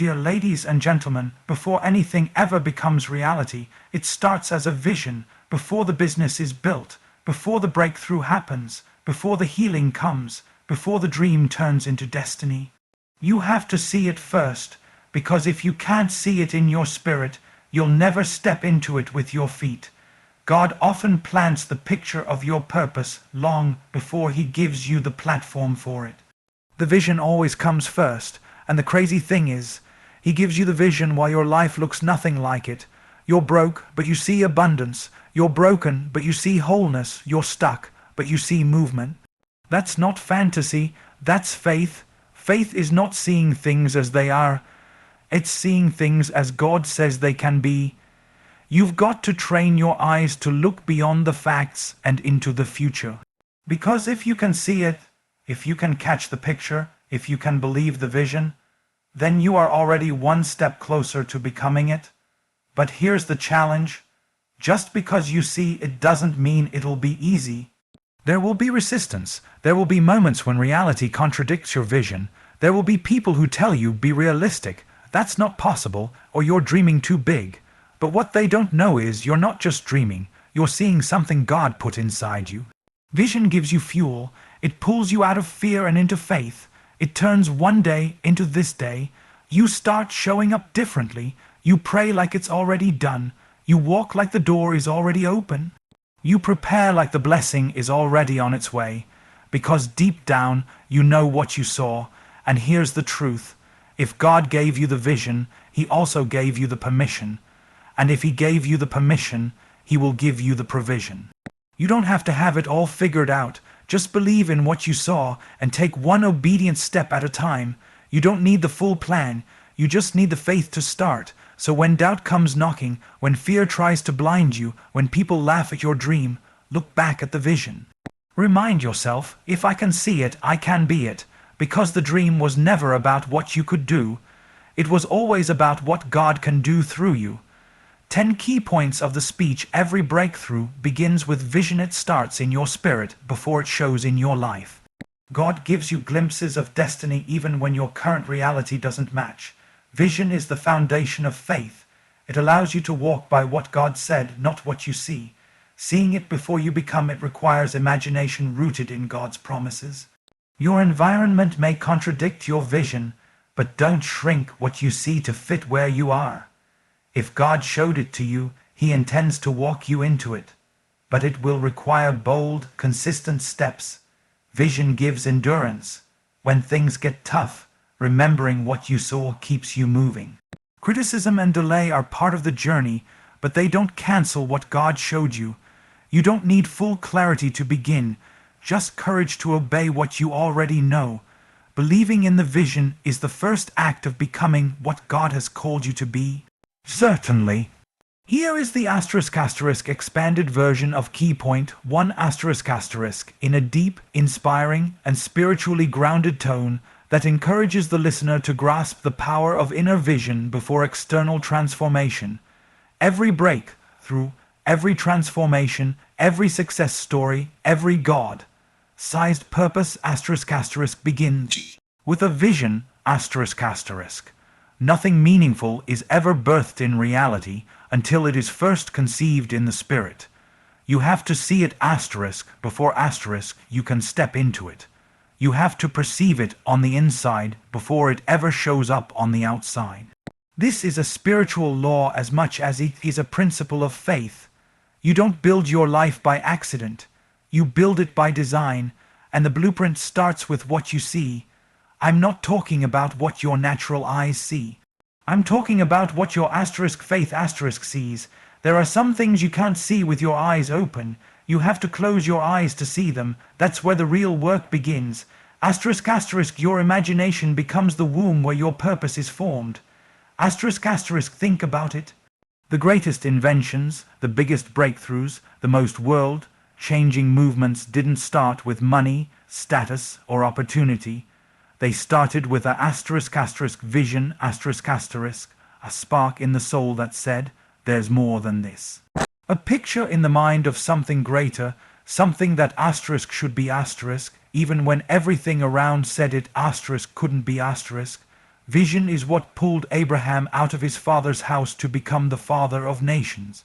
Dear ladies and gentlemen, before anything ever becomes reality, it starts as a vision, before the business is built, before the breakthrough happens, before the healing comes, before the dream turns into destiny. You have to see it first, because if you can't see it in your spirit, you'll never step into it with your feet. God often plants the picture of your purpose long before He gives you the platform for it. The vision always comes first, and the crazy thing is, He gives you the vision while your life looks nothing like it. You're broke, but you see abundance. You're broken, but you see wholeness. You're stuck, but you see movement. That's not fantasy, that's faith. Faith is not seeing things as they are. It's seeing things as God says they can be. You've got to train your eyes to look beyond the facts and into the future. Because if you can see it, if you can catch the picture, if you can believe the vision, then you are already one step closer to becoming it. But here's the challenge. Just because you see it doesn't mean it'll be easy. There will be resistance. There will be moments when reality contradicts your vision. There will be people who tell you, be realistic. That's not possible, or you're dreaming too big. But what they don't know is you're not just dreaming. You're seeing something God put inside you. Vision gives you fuel. It pulls you out of fear and into faith. It turns one day into this day. You start showing up differently. You pray like it's already done. You walk like the door is already open. You prepare like the blessing is already on its way. Because deep down, you know what you saw. And here's the truth. If God gave you the vision, He also gave you the permission. And if He gave you the permission, He will give you the provision. You don't have to have it all figured out. Just believe in what you saw and take one obedient step at a time. You don't need the full plan. You just need the faith to start. So when doubt comes knocking, when fear tries to blind you, when people laugh at your dream, look back at the vision. Remind yourself, if I can see it, I can be it. Because the dream was never about what you could do. It was always about what God can do through you. 10 key points of the speech. Every breakthrough begins with vision. It starts in your spirit before it shows in your life. God gives you glimpses of destiny even when your current reality doesn't match. Vision is the foundation of faith. It allows you to walk by what God said, not what you see. Seeing it before you become it requires imagination rooted in God's promises. Your environment may contradict your vision, but don't shrink what you see to fit where you are. If God showed it to you, He intends to walk you into it. But it will require bold, consistent steps. Vision gives endurance. When things get tough, remembering what you saw keeps you moving. Criticism and delay are part of the journey, but they don't cancel what God showed you. You don't need full clarity to begin, just courage to obey what you already know. Believing in the vision is the first act of becoming what God has called you to be. Certainly. Here is the ** expanded version of key point 1 * in a deep, inspiring, and spiritually grounded tone that encourages the listener to grasp the power of inner vision before external transformation. Every breakthrough, every transformation, every success story, every God-sized purpose * begins with a vision *. Nothing meaningful is ever birthed in reality until it is first conceived in the spirit. You have to see it * before * you can step into it. You have to perceive it on the inside before it ever shows up on the outside. This is a spiritual law as much as it is a principle of faith. You don't build your life by accident. You build it by design, and the blueprint starts with what you see. I'm not talking about what your natural eyes see. I'm talking about what your * faith * sees. There are some things you can't see with your eyes open. You have to close your eyes to see them. That's where the real work begins. * your imagination becomes the womb where your purpose is formed. * think about it. The greatest inventions, the biggest breakthroughs, the most world-changing movements didn't start with money, status, or opportunity. They started with a * vision *, a spark in the soul that said, there's more than this. A picture in the mind of something greater, something that * should be *, even when everything around said it * couldn't be *. Vision is what pulled Abraham out of his father's house to become the father of nations.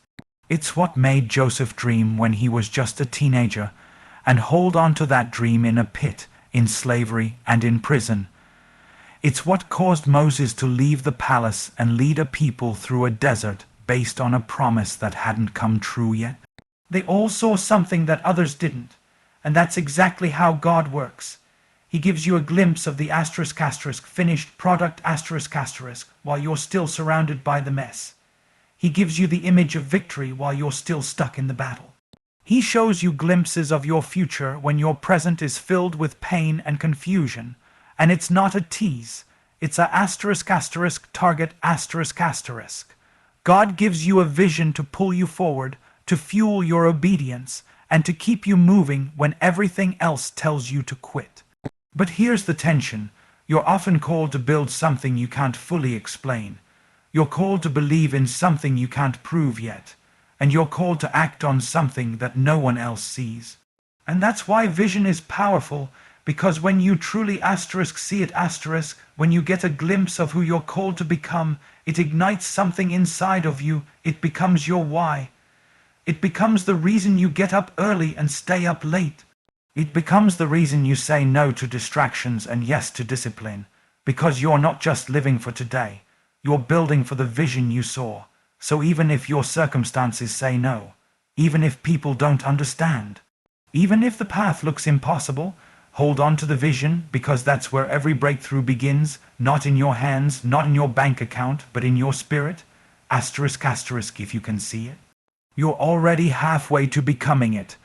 It's what made Joseph dream when he was just a teenager, and hold on to that dream in a pit, in slavery, and in prison. It's what caused Moses to leave the palace and lead a people through a desert based on a promise that hadn't come true yet. They all saw something that others didn't, and that's exactly how God works. He gives you a glimpse of the finished product while you're still surrounded by the mess. He gives you the image of victory while you're still stuck in the battle. He shows you glimpses of your future when your present is filled with pain and confusion, and it's not a tease, it's a target. God gives you a vision to pull you forward, to fuel your obedience, and to keep you moving when everything else tells you to quit. But here's the tension. You're often called to build something you can't fully explain. You're called to believe in something you can't prove yet. And you're called to act on something that no one else sees. And that's why vision is powerful, because when you truly see it, when you get a glimpse of who you're called to become, it ignites something inside of you. It becomes your why. It becomes the reason you get up early and stay up late. It becomes the reason you say no to distractions and yes to discipline, because you're not just living for today, you're building for the vision you saw. So even if your circumstances say no, even if people don't understand, even if the path looks impossible, hold on to the vision, because that's where every breakthrough begins, not in your hands, not in your bank account, but in your spirit. If you can see it. You're already halfway to becoming it.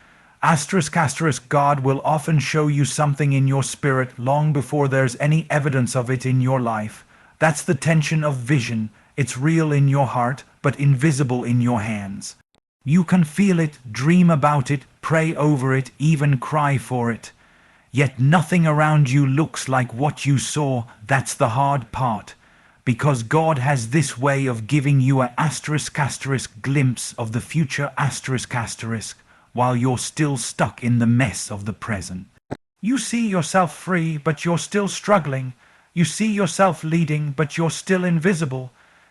God will often show you something in your spirit long before there's any evidence of it in your life. That's the tension of vision. It's real in your heart, but invisible in your hands. You can feel it, dream about it, pray over it, even cry for it. Yet nothing around you looks like what you saw. That's the hard part. Because God has this way of giving you a glimpse of the future while you're still stuck in the mess of the present. You see yourself free, but you're still struggling. You see yourself leading, but you're still invisible.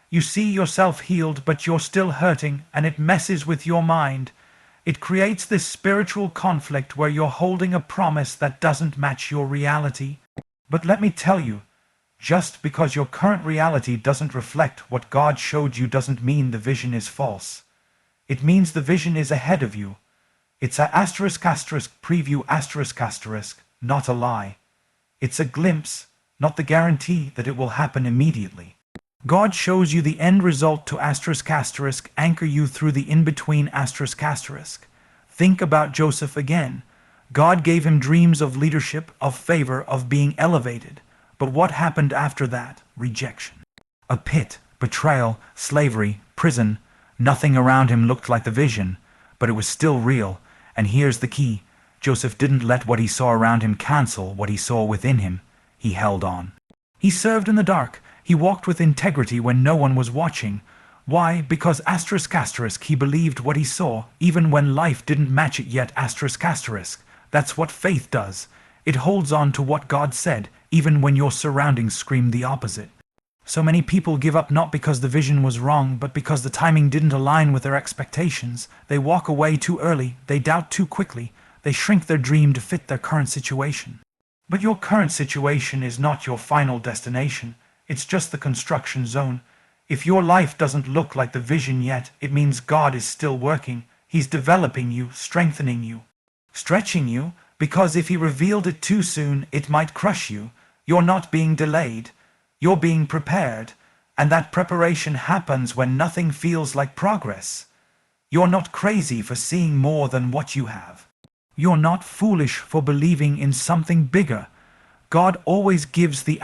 You see yourself healed, but you're still hurting, and it messes with your mind. It creates this spiritual conflict where you're holding a promise that doesn't match your reality. But let me tell you, just because your current reality doesn't reflect what God showed you doesn't mean the vision is false. It means the vision is ahead of you. It's a preview not a lie. It's a glimpse, not the guarantee that it will happen immediately. God shows you the end result to anchor you through the in-between . Think about Joseph again. God gave him dreams of leadership, of favor, of being elevated. But what happened after that? Rejection. A pit, betrayal, slavery, prison. Nothing around him looked like the vision, but it was still real. And here's the key. Joseph didn't let what he saw around him cancel what he saw within him. He held on. He served in the dark. He walked with integrity when no one was watching. Why? Because he believed what he saw, even when life didn't match it yet. That's what faith does. It holds on to what God said, even when your surroundings scream the opposite. So many people give up not because the vision was wrong, but because the timing didn't align with their expectations. They walk away too early, they doubt too quickly, they shrink their dream to fit their current situation. But your current situation is not your final destination, it's just the construction zone. If your life doesn't look like the vision yet, it means God is still working. He's developing you, strengthening you, stretching you, because if He revealed it too soon, it might crush you. You're not being delayed. You're being prepared, and that preparation happens when nothing feels like progress. You're not crazy for seeing more than what you have. You're not foolish for believing in something bigger. God always gives the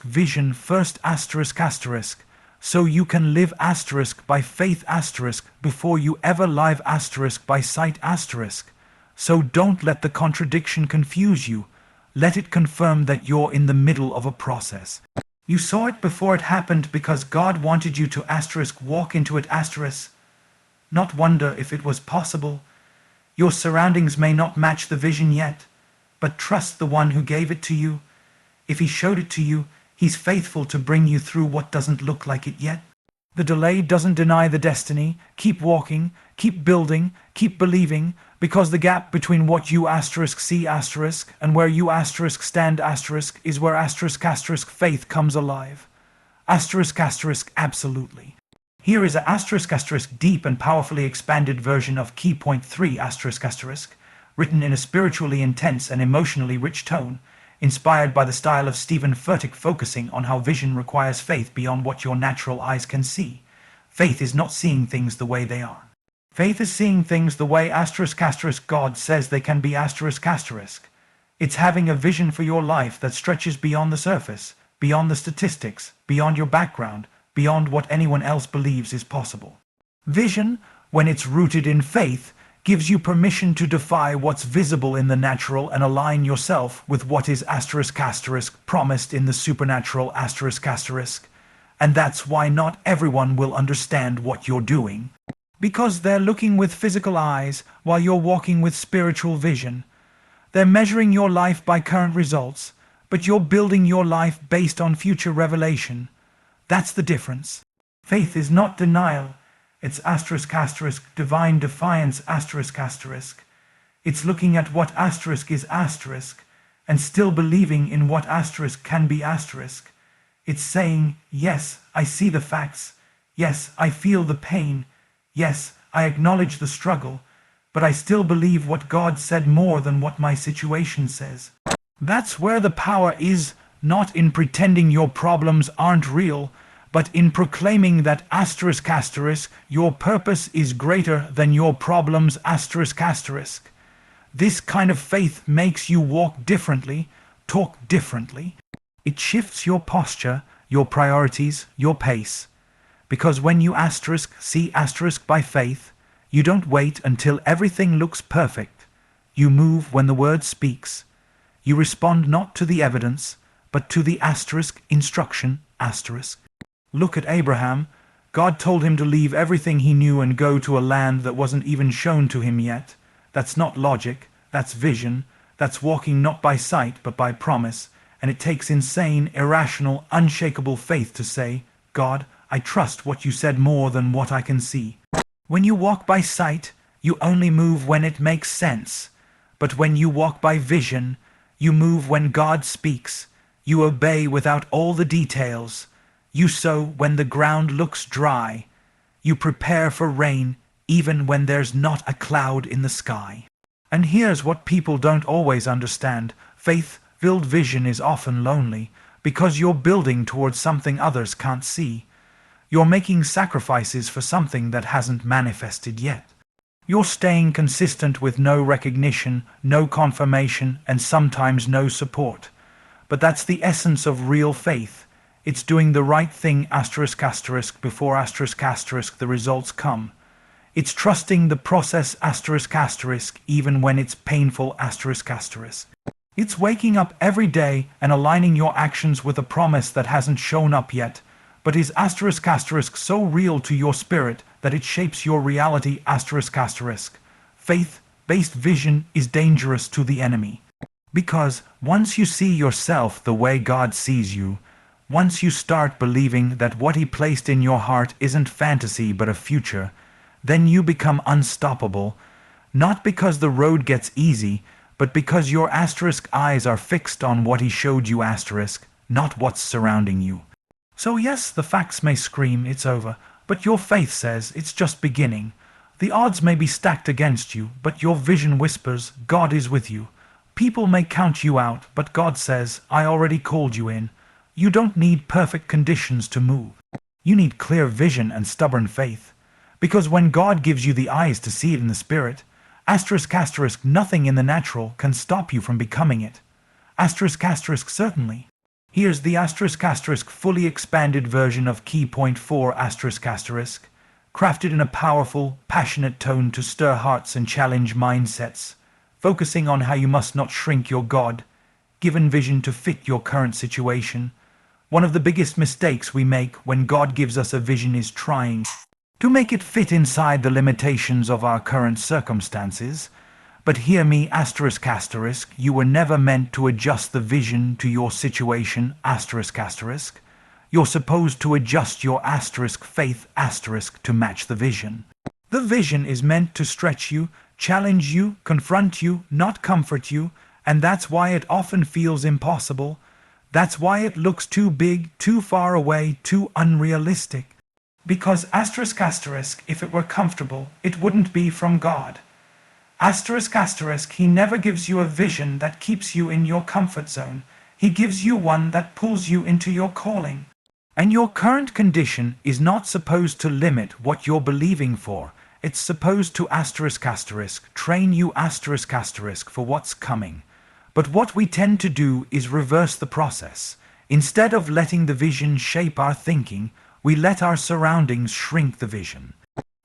vision first so you can live by faith before you ever live by sight . So don't let the contradiction confuse you. Let it confirm that you're in the middle of a process. You saw it before it happened because God wanted you to walk into it not wonder if it was possible. Your surroundings may not match the vision yet, but trust the one who gave it to you. If He showed it to you, He's faithful to bring you through what doesn't look like it yet. The delay doesn't deny the destiny. Keep walking, keep building, keep believing, because the gap between what you see and where you stand is where faith comes alive. Absolutely. Here is a deep and powerfully expanded version of key point 3 written in a spiritually intense and emotionally rich tone, inspired by the style of Steven Furtick, focusing on how vision requires faith beyond what your natural eyes can see. Faith is not seeing things the way they are. Faith is seeing things the way God says they can be. It's having a vision for your life that stretches beyond the surface, beyond the statistics, beyond your background, beyond what anyone else believes is possible. Vision, when it's rooted in faith, gives you permission to defy what's visible in the natural and align yourself with what is promised in the supernatural . And that's why not everyone will understand what you're doing, because they're looking with physical eyes while you're walking with spiritual vision. They're measuring your life by current results, but you're building your life based on future revelation. That's the difference. Faith is not denial. It's divine defiance . It's looking at what is and still believing in what can be . It's saying, yes, I see the facts. Yes, I feel the pain. Yes, I acknowledge the struggle, but I still believe what God said more than what my situation says. That's where the power is, not in pretending your problems aren't real, but in proclaiming that your purpose is greater than your problems . This kind of faith makes you walk differently, talk differently. It shifts your posture, your priorities, your pace. Because when you see by faith, you don't wait until everything looks perfect. You move when the word speaks. You respond not to the evidence, but to the instruction . Look at Abraham. God told him to leave everything he knew and go to a land that wasn't even shown to him yet. That's not logic, that's vision, that's walking not by sight but by promise, and it takes insane, irrational, unshakable faith to say, God, I trust what you said more than what I can see. When you walk by sight, you only move when it makes sense. But when you walk by vision, you move when God speaks. You obey without all the details. You sow when the ground looks dry. You prepare for rain even when there's not a cloud in the sky. And here's what people don't always understand. Faith-filled vision is often lonely because you're building towards something others can't see. You're making sacrifices for something that hasn't manifested yet. You're staying consistent with no recognition, no confirmation, and sometimes no support. But that's the essence of real faith. It's doing the right thing before the results come. It's trusting the process even when it's painful . It's waking up every day and aligning your actions with a promise that hasn't shown up yet, but is so real to your spirit that it shapes your reality . Faith-based vision is dangerous to the enemy. Because once you see yourself the way God sees you, once you start believing that what he placed in your heart isn't fantasy but a future, then you become unstoppable, not because the road gets easy, but because your eyes are fixed on what he showed you , not what's surrounding you. So yes, the facts may scream it's over, but your faith says it's just beginning. The odds may be stacked against you, but your vision whispers God is with you. People may count you out, but God says, I already called you in. You don't need perfect conditions to move. You need clear vision and stubborn faith. Because when God gives you the eyes to see it in the spirit, nothing in the natural can stop you from becoming it. Certainly. Here's the fully expanded version of key point 4 *, crafted in a powerful, passionate tone to stir hearts and challenge mindsets, focusing on how you must not shrink your God-given vision to fit your current situation. One of the biggest mistakes we make when God gives us a vision is trying to make it fit inside the limitations of our current circumstances. But hear me asterisk asterisk, you were never meant to adjust the vision to your situation asterisk asterisk. You're supposed to adjust your asterisk faith asterisk to match the vision. The vision is meant to stretch you, challenge you, confront you, not comfort you, and that's why it often feels impossible. That's why it looks too big, too far away, too unrealistic. Because asterisk asterisk, if it were comfortable, it wouldn't be from God. Asterisk asterisk, he never gives you a vision that keeps you in your comfort zone. He gives you one that pulls you into your calling. And your current condition is not supposed to limit what you're believing for. It's supposed to asterisk asterisk, train you asterisk asterisk for what's coming. But what we tend to do is reverse the process. Instead of letting the vision shape our thinking, we let our surroundings shrink the vision.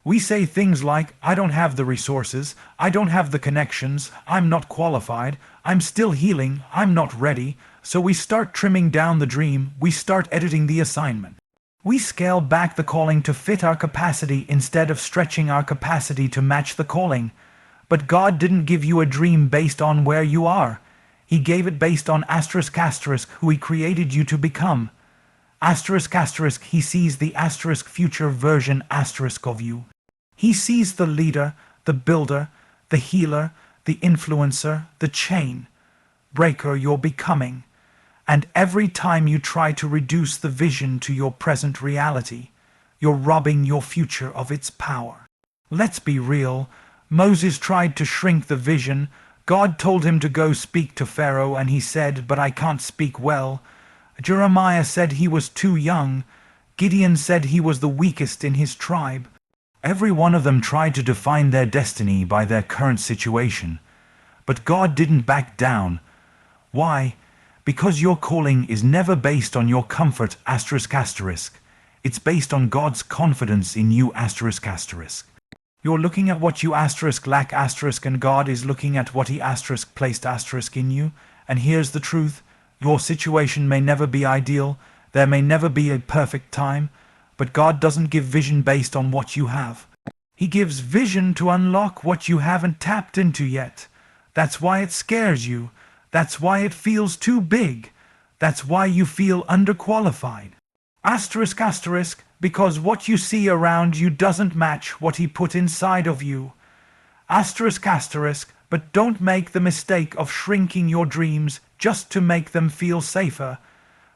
We say things like, I don't have the resources, I don't have the connections, I'm not qualified, I'm still healing, I'm not ready. So we start trimming down the dream, we start editing the assignment. We scale back the calling to fit our capacity instead of stretching our capacity to match the calling. But God didn't give you a dream based on where you are. He gave it based on asterisk asterisk who He created you to become. Asterisk asterisk, He sees the asterisk future version asterisk of you. He sees the leader, the builder, the healer, the influencer, the chain breaker you're becoming. And every time you try to reduce the vision to your present reality, you're robbing your future of its power. Let's be real. Moses tried to shrink the vision. God told him to go speak to Pharaoh, and he said, "But I can't speak well." Jeremiah said he was too young. Gideon said he was the weakest in his tribe. Every one of them tried to define their destiny by their current situation. But God didn't back down. Why? Because your calling is never based on your comfort asterisk asterisk. It's based on God's confidence in you asterisk asterisk. You're looking at what you asterisk lack asterisk, and God is looking at what He asterisk placed asterisk in you. And here's the truth. Your situation may never be ideal. There may never be a perfect time. But God doesn't give vision based on what you have. He gives vision to unlock what you haven't tapped into yet. That's why it scares you. That's why it feels too big. That's why you feel underqualified. Asterisk asterisk, because what you see around you doesn't match what He put inside of you. Asterisk asterisk, but don't make the mistake of shrinking your dreams just to make them feel safer.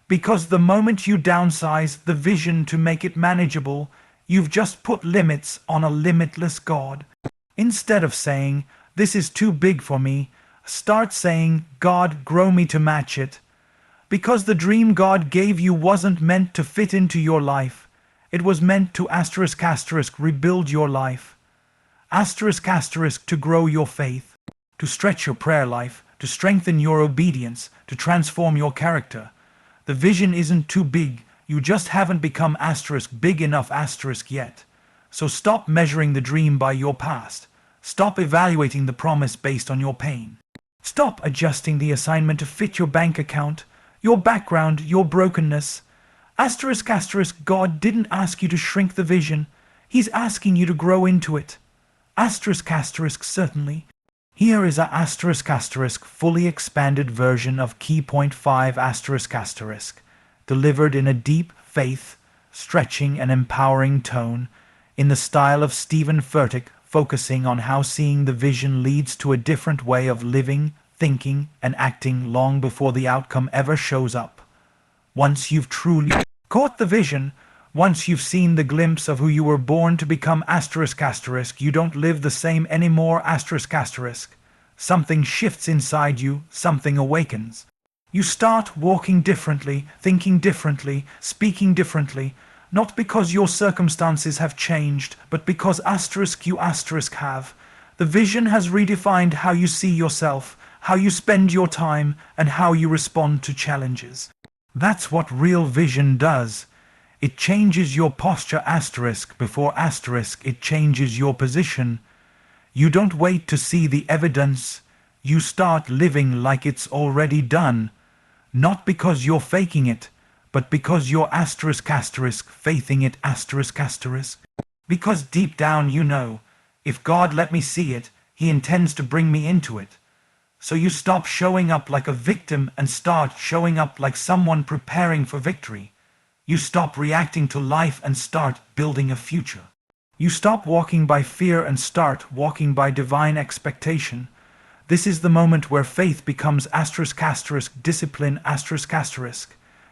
Because the moment you downsize the vision to make it manageable, you've just put limits on a limitless God. Instead of saying, "This is too big for me," start saying, "God, grow me to match it." Because the dream God gave you wasn't meant to fit into your life. It was meant to asterisk asterisk rebuild your life. Asterisk asterisk to grow your faith, to stretch your prayer life, to strengthen your obedience, to transform your character. The vision isn't too big, you just haven't become asterisk big enough asterisk yet. So stop measuring the dream by your past. Stop evaluating the promise based on your pain. Stop adjusting the assignment to fit your bank account, your background, your brokenness. Asterisk asterisk, God didn't ask you to shrink the vision. He's asking you to grow into it. Asterisk asterisk, certainly. Here is a asterisk asterisk fully expanded version of Key Point 5 asterisk asterisk, delivered in a deep faith, stretching and empowering tone, in the style of Steven Furtick, focusing on how seeing the vision leads to a different way of living, thinking, and acting long before the outcome ever shows up. Once you've truly caught the vision, once you've seen the glimpse of who you were born to become asterisk asterisk, you don't live the same anymore asterisk asterisk. Something shifts inside you, something awakens. You start walking differently, thinking differently, speaking differently, not because your circumstances have changed, but because asterisk you asterisk have. The vision has redefined how you see yourself, how you spend your time, and how you respond to challenges. That's what real vision does. It changes your posture asterisk before asterisk it changes your position. You don't wait to see the evidence. You start living like it's already done. Not because you're faking it, but because you're asterisk asterisk faithing it asterisk asterisk. Because deep down you know, if God let me see it, He intends to bring me into it. So you stop showing up like a victim and start showing up like someone preparing for victory. You stop reacting to life and start building a future. You stop walking by fear and start walking by divine expectation. This is the moment where faith becomes *** discipline ***.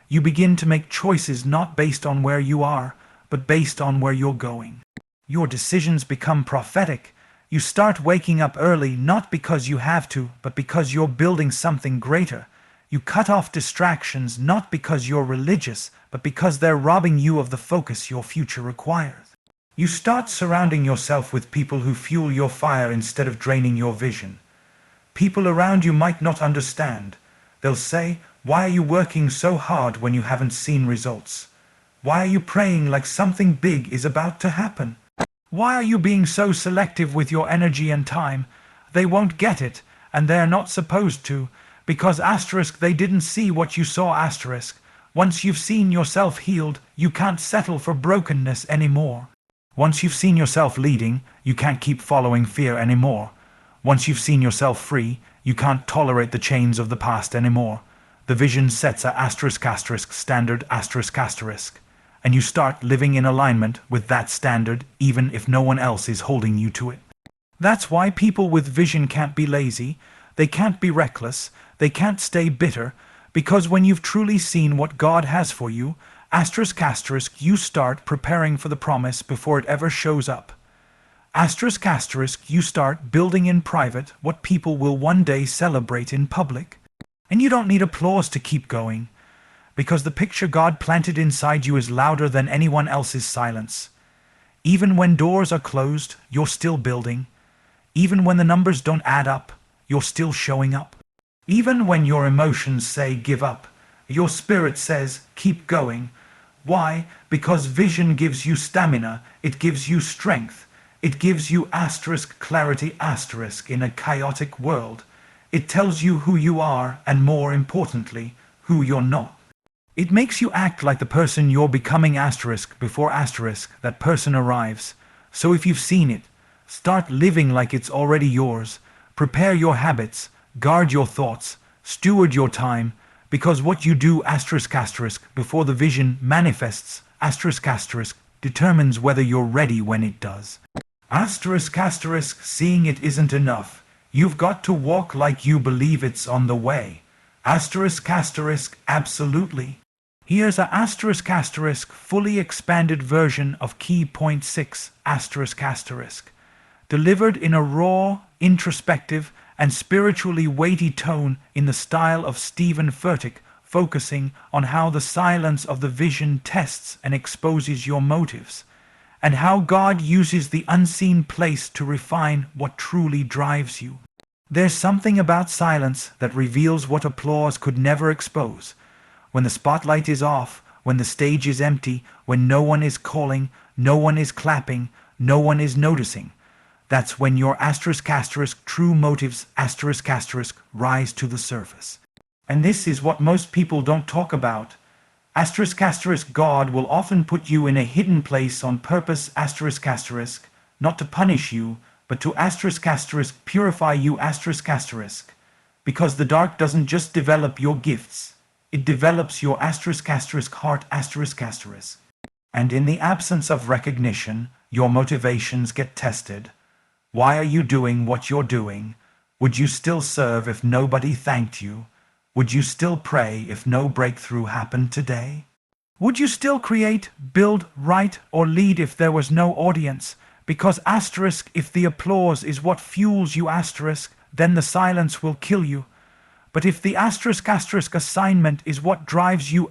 You begin to make choices not based on where you are, but based on where you're going. Your decisions become prophetic. You start waking up early not because you have to, but because you're building something greater. You cut off distractions not because you're religious, but because they're robbing you of the focus your future requires. You start surrounding yourself with people who fuel your fire instead of draining your vision. People around you might not understand. They'll say, "Why are you working so hard when you haven't seen results? Why are you praying like something big is about to happen? Why are you being so selective with your energy and time?" They won't get it, and they're not supposed to, because they didn't see what you saw Once you've seen yourself healed, you can't settle for brokenness anymore. Once you've seen yourself leading, you can't keep following fear anymore. Once you've seen yourself free, you can't tolerate the chains of the past anymore. The vision sets a *** standard ***, and you start living in alignment with that standard even if no one else is holding you to it. That's why people with vision can't be lazy, they can't be reckless, they can't stay bitter, because when you've truly seen what God has for you, ***, you start preparing for the promise before it ever shows up. ***, you start building in private what people will one day celebrate in public. And you don't need applause to keep going, because the picture God planted inside you is louder than anyone else's silence. Even when doors are closed, you're still building. Even when the numbers don't add up, you're still showing up. Even when your emotions say give up, your spirit says keep going. Why? Because vision gives you stamina, it gives you strength, it gives you *clarity in a chaotic world. It tells you who you are and, more importantly, who you're not. It makes you act like the person you're becoming before that person arrives. So if you've seen it, start living like it's already yours. Prepare your habits, guard your thoughts, steward your time, because what you do before the vision manifests determines whether you're ready when it does. Seeing it isn't enough. You've got to walk like you believe it's on the way. Absolutely. Here's a ** fully expanded version of key point 6 ***, delivered in a raw, introspective, and spiritually weighty tone in the style of Steven Furtick, focusing on how the silence of the vision tests and exposes your motives, and how God uses the unseen place to refine what truly drives you. There's something about silence that reveals what applause could never expose. When the spotlight is off, when the stage is empty, when no one is calling, no one is clapping, no one is noticing, that's when your ** true motives ** rise to the surface. And this is what most people don't talk about. ** God will often put you in a hidden place on purpose ** not to punish you, but to ** purify you ** because the dark doesn't just develop your gifts, it develops your ** heart ** And in the absence of recognition, your motivations get tested. Why are you doing what you're doing? Would you still serve if nobody thanked you? Would you still pray if no breakthrough happened today? Would you still create, build, write, or lead if there was no audience? Because if the applause is what fuels you then the silence will kill you. But if the assignment is what drives you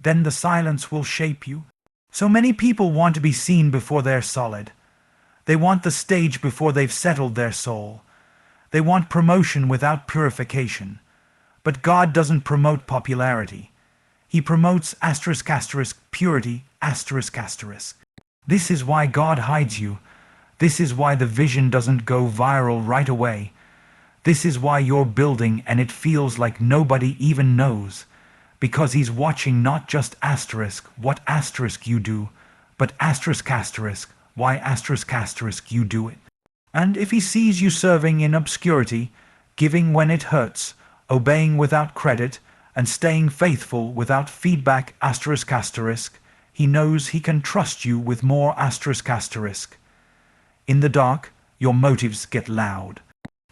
then the silence will shape you. So many people want to be seen before they're solid. They want the stage before they've settled their soul. They want promotion without purification. But God doesn't promote popularity. He promotes purity This is why God hides you. This is why the vision doesn't go viral right away. This is why you're building and it feels like nobody even knows. Because he's watching not just what you do, but why you do it. And if he sees you serving in obscurity, giving when it hurts, obeying without credit, and staying faithful without feedback asterisk asterisk, he knows he can trust you with more asterisk asterisk. In the dark, your motives get loud.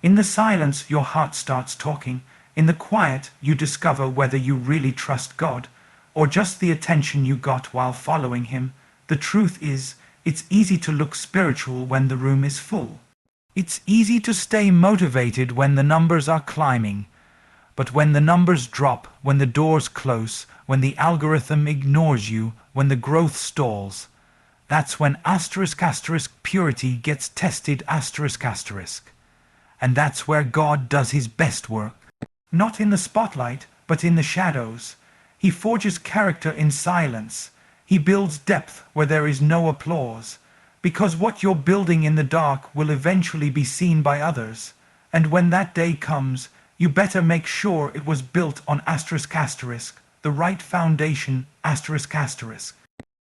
In the silence, your heart starts talking. In the quiet, you discover whether you really trust God, or just the attention you got while following him. The truth is, it's easy to look spiritual when the room is full. It's easy to stay motivated when the numbers are climbing. But when the numbers drop, when the doors close, when the algorithm ignores you, when the growth stalls, that's when asterisk asterisk purity gets tested asterisk asterisk. And that's where God does his best work. Not in the spotlight, but in the shadows. He forges character in silence. He builds depth where there is no applause. Because what you're building in the dark will eventually be seen by others. And when that day comes, you better make sure it was built on asterisk asterisk, the right foundation asterisk asterisk.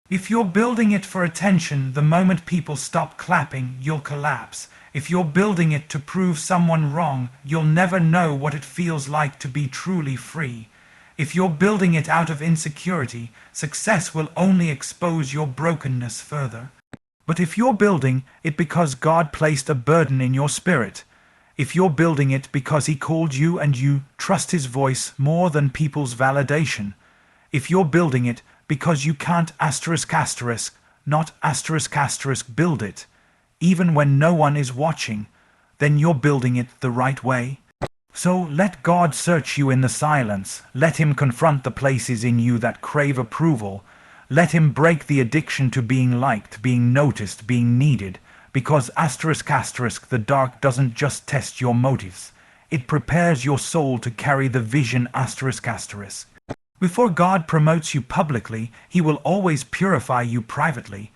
If you're building it for attention, the moment people stop clapping, you'll collapse. If you're building it to prove someone wrong, you'll never know what it feels like to be truly free. If you're building it out of insecurity, success will only expose your brokenness further. But if you're building it because God placed a burden in your spirit, if you're building it because he called you and you trust his voice more than people's validation, if you're building it because you can't asterisk asterisk, not asterisk asterisk build it, even when no one is watching, then you're building it the right way. So let God search you in the silence. Let him confront the places in you that crave approval. Let him break the addiction to being liked, being noticed, being needed. Because asterisk asterisk, the dark doesn't just test your motives. It prepares your soul to carry the vision asterisk asterisk. Before God promotes you publicly, he will always purify you privately.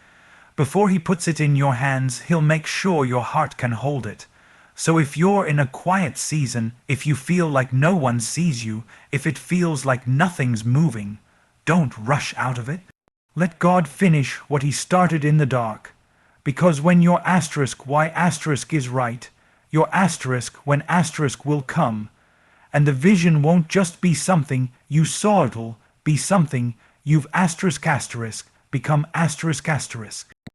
Before he puts it in your hands, he'll make sure your heart can hold it. So if you're in a quiet season, if you feel like no one sees you, if it feels like nothing's moving, don't rush out of it. Let God finish what he started in the dark. Because when your asterisk why asterisk is right, your asterisk when asterisk will come. And the vision won't just be something you saw, it'll be something you've asterisk asterisk become asterisk asterisk.